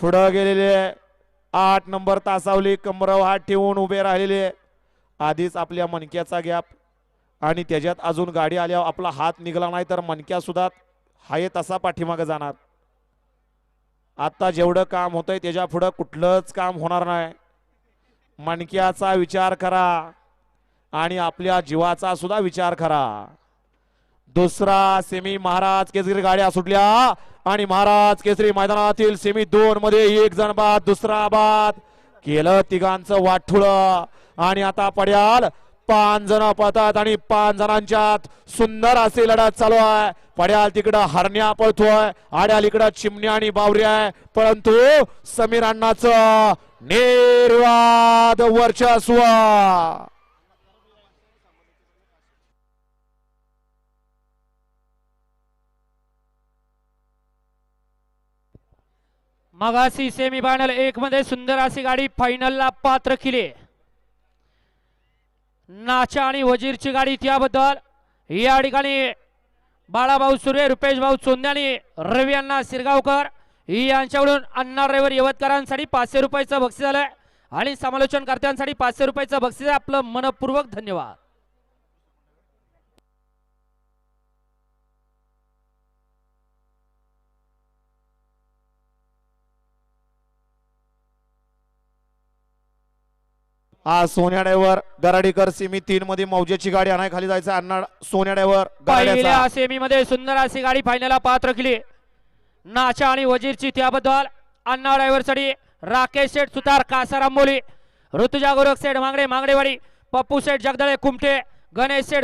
पुढे गेलेले 8 नंबर तासावली कमरव हात ठेवून उभे राहिलेले आधीच आपल्या मणक्याचा गॅप आणि त्याच्यात अजून गाडी आल्यावर आपला हात निघाला नाही तर मणक्या सुद्धा हाय तसा पाठीमागे जाणार. आता जेवढं काम होतंय त्याच्या पुढे कुठलंच काम होणार नाही. मणक्याचा विचार करा आणि आपल्या जीवाचा सुद्धा विचार करा. दुसरा सेमी महाराज केसरी गाड्या सुटल्या आणि महाराज केसरी मैदानातील सेमी 2 मध्ये एक जण बाद दुसरा बाद केलं तिघांचं वाटुळ आणि आता पड्याल 5 जण पळतात आणि 5 जणांच्यात सुंदर असे लढत चालू आहे. पड्याल तिकडं हरण्या पळतोय आड्याल इकडं चिमण्या आणि बावऱ्या आहे परंतु समीर अण्णाचं निर्वाद वर्चस्व. मगासी सेमी फायनल 1 मध्ये सुंदर अशी गाडी फायनलला पात्र केली. नाचा आणि वजीरची गाडी त्याबद्दल या ठिकाणी बाळाभाऊ सुरे रुपेश भाऊ चोंद्यानी रवी अण्णा सिरगावकर यांच्याकडून अण्णा ड्रायव्हर यवतकरांसाठी 500 रुपयाचं बक्षीस झालंय आणि समालोचनकर्त्यांसाठी 500 रुपयाचं बक्षीस आहे. आपलं मनपूर्वक धन्यवाद. हा सोन्या ड्रायव्हर गराडीकर सेमी 3 मध्ये मौजेची गाडी आणाय खाली जायचं. अण्णा सोन्या ड्रायव्हर पहिल्या सेमी मध्ये सुंदर अशी गाडी फायनलला पात्र केली. नाचा आणि वजीरची त्याबद्दल अण्णा ड्रायव्हर साठी राकेश शेठ सुतार कासाराम मोली ऋतुजा गोरख शेठ मांगडे मांगडेवाडी पप्पू शेठ जगदळे कुमठे गणेश शेठ